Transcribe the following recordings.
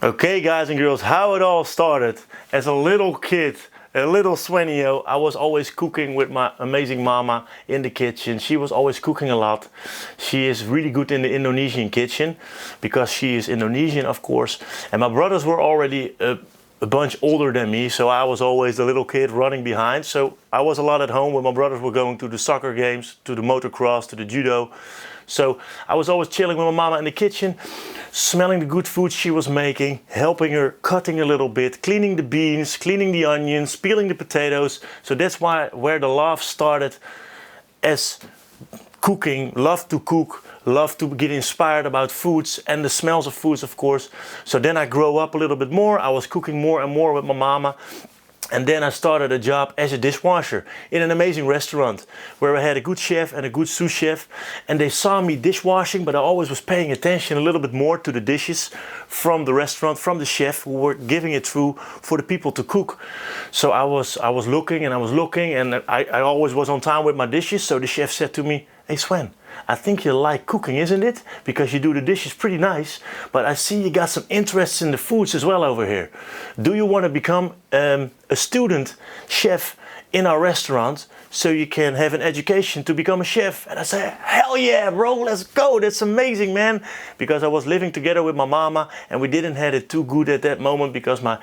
Okay, guys and girls, how it all started. As a little kid, a little Svenio, I was always cooking with my amazing mama in the kitchen. She was always cooking a lot. She is really good in the Indonesian kitchen because she is Indonesian, of course. And my brothers were already a bunch older than me, so I was always the little kid running behind. So I was a lot at home when my brothers were going to the soccer games, to the motocross, to the judo. So I was always chilling with my mama in the kitchen, smelling the good food she was making, helping her cutting a little bit, cleaning the beans, cleaning the onions, peeling the potatoes. So that's where the love started as cooking, love to cook, love to get inspired about foods and the smells of foods, of course. So then I grew up a little bit more. I was cooking more and more with my mama. And then I started a job as a dishwasher in an amazing restaurant where I had a good chef and a good sous chef. And they saw me dishwashing, but I always was paying attention a little bit more to the dishes from the restaurant, from the chef who were giving it through for the people to cook. So I was looking and I always was on time with my dishes. So the chef said to me, "Hey Sven, I think you like cooking, isn't it? Because you do the dishes pretty nice, but I see you got some interest in the foods as well over here. Do you want to become a student chef in our restaurant so you can have an education to become a chef?" And I said, "Hell yeah, bro, let's go. That's amazing, man." Because I was living together with my mama and we didn't have it too good at that moment because my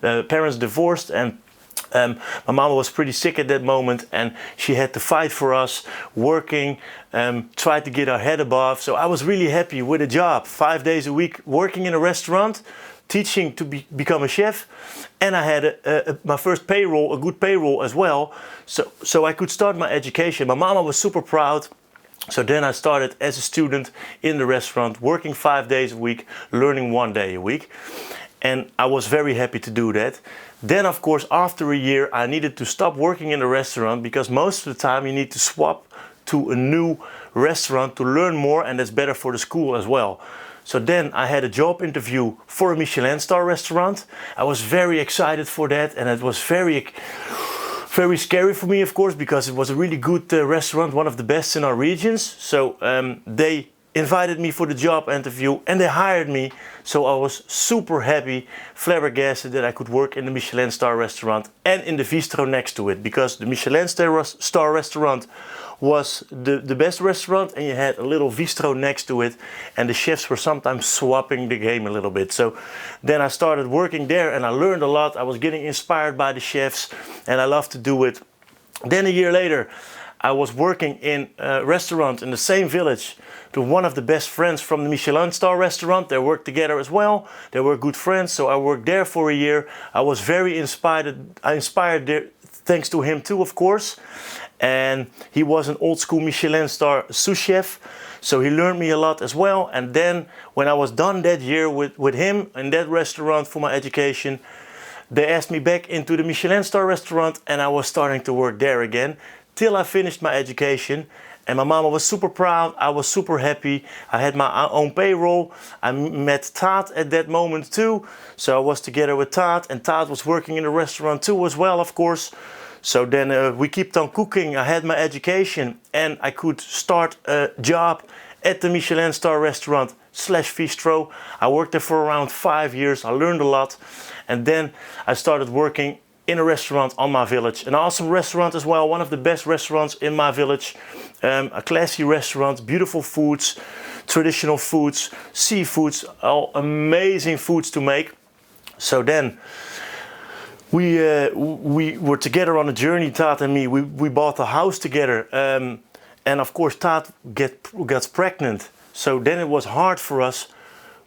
parents divorced, and my mama was pretty sick at that moment and she had to fight for us, working, tried to get her head above. So I was really happy with a job, 5 days a week, working in a restaurant, teaching to become a chef. And I had my first payroll, a good payroll as well. So I could start my education. My mama was super proud. So then I started as a student in the restaurant, working 5 days a week, learning 1 day a week. And I was very happy to do that. Then, of course, after a year, I needed to stop working in the restaurant because most of the time you need to swap to a new restaurant to learn more, and that's better for the school as well. So then I had a job interview for a Michelin star restaurant. I was very excited for that, and it was very scary for me, of course, because it was a really good restaurant, one of the best in our regions. So they invited me for the job interview and they hired me. So I was super happy, flabbergasted that I could work in the Michelin star restaurant and in the bistro next to it, because the Michelin star restaurant was the best restaurant and you had a little bistro next to it, and the chefs were sometimes swapping the game a little bit. So then I started working there and I learned a lot. I was getting inspired by the chefs and I loved to do it. Then a year later, I was working in a restaurant in the same village to one of the best friends from the Michelin star restaurant. They worked together as well. They were good friends, so I worked there for a year. I was very inspired there, thanks to him too, of course. And he was an old school Michelin star sous chef, so he learned me a lot as well. And then when I was done that year with him in that restaurant for my education, they asked me back into the Michelin star restaurant and I was starting to work there again till I finished my education. And my mama was super proud, I was super happy. I had my own payroll. I met Taat at that moment too. So I was together with Taat, and Taat was working in the restaurant too as well, of course. So then we kept on cooking. I had my education and I could start a job at the Michelin star restaurant / bistro. I worked there for around 5 years. I learned a lot. And then I started working in a restaurant on my village, an awesome restaurant as well, one of the best restaurants in my village, a classy restaurant, beautiful foods, traditional foods, seafoods, all amazing foods to make. So then we were together on a journey, Taat and me. We bought a house together, and of course Taat gets pregnant. So then it was hard for us.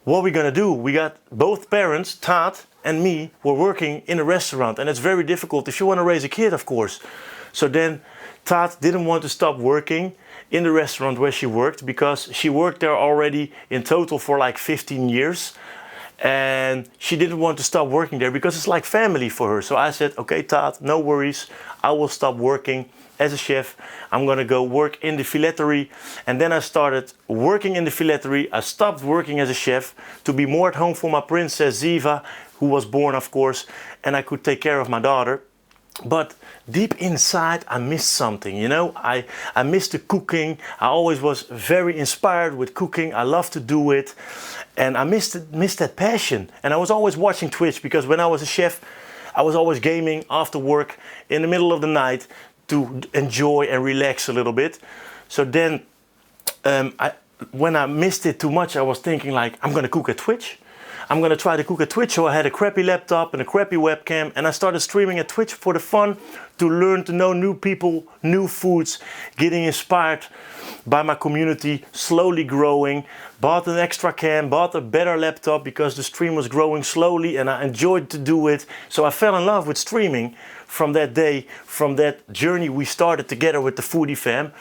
What are we gonna do? We got both parents, Taat and me, were working in a restaurant, and it's very difficult if you want to raise a kid, of course. So then Taat didn't want to stop working in the restaurant where she worked, because she worked there already in total for like 15 years. And she didn't want to stop working there because it's like family for her. So I said, okay, Taat, no worries. I will stop working as a chef. I'm gonna go work in the filettery. And then I started working in the filettery. I stopped working as a chef to be more at home for my princess Ziva, who was born, of course, and I could take care of my daughter. But deep inside I missed something, you know. I missed the cooking. I always was very inspired with cooking. I love to do it, and I missed that passion. And I was always watching Twitch, because when I was a chef I was always gaming after work in the middle of the night to enjoy and relax a little bit. So then when I missed it too much, I was thinking like, I'm gonna cook at Twitch. I'm gonna try to cook at Twitch. So I had a crappy laptop and a crappy webcam, and I started streaming at Twitch for the fun, to learn to know new people, new foods, getting inspired by my community, slowly growing. Bought an extra cam, bought a better laptop, because the stream was growing slowly and I enjoyed to do it. So I fell in love with streaming from that day, from that journey we started together with the Foodie Fam.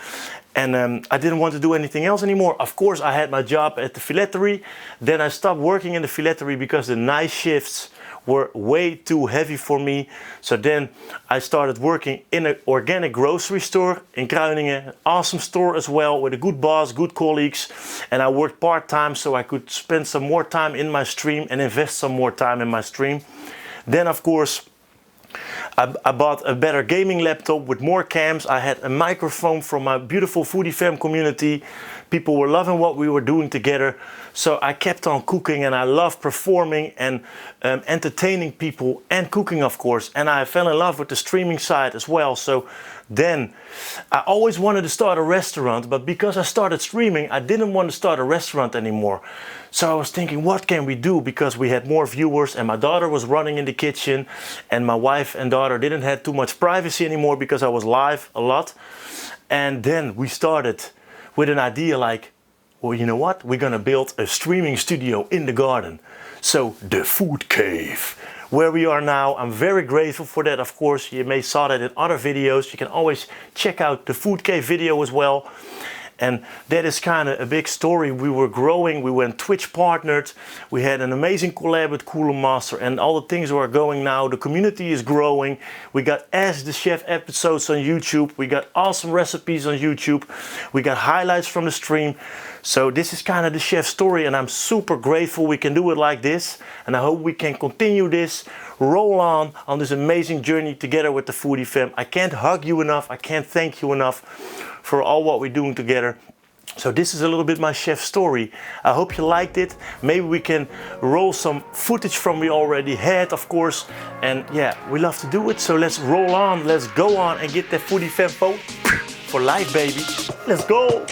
And I didn't want to do anything else anymore. Of course, I had my job at the filettery. Then I stopped working in the filettery because the night shifts were way too heavy for me. So then I started working in an organic grocery store in Kruiningen. An awesome store as well, with a good boss, good colleagues. And I worked part-time so I could spend some more time in my stream and invest some more time in my stream. Then of course, I bought a better gaming laptop with more cams. I had a microphone from my beautiful Foodie Fam community. People were loving what we were doing together. So I kept on cooking, and I love performing and entertaining people, and cooking of course. And I fell in love with the streaming side as well. So then I always wanted to start a restaurant, but because I started streaming, I didn't want to start a restaurant anymore. So I was thinking, what can we do? Because we had more viewers, and my daughter was running in the kitchen, and my wife and daughter didn't have too much privacy anymore because I was live a lot. And then we started with an idea like, well, you know what? We're gonna build a streaming studio in the garden. So the Food Cave, where we are now. I'm very grateful for that, of course. You may saw that in other videos. You can always check out the Food Cave video as well. And that is kind of a big story. We were growing, we went Twitch partnered, we had an amazing collab with Cooler Master, and all the things are going now. The community is growing. We got Ask the Chef episodes on YouTube. We got awesome recipes on YouTube. We got highlights from the stream. So this is kind of the chef story, and I'm super grateful we can do it like this. And I hope we can continue this, roll on this amazing journey together with the Foodie Fam. I can't hug you enough. I can't thank you enough for all what we're doing together. So this is a little bit my chef story. I hope you liked it. Maybe we can roll some footage from we already had, of course. And yeah, we love to do it. So let's roll on, let's go on and get that Foodie Fam for life, baby. Let's go.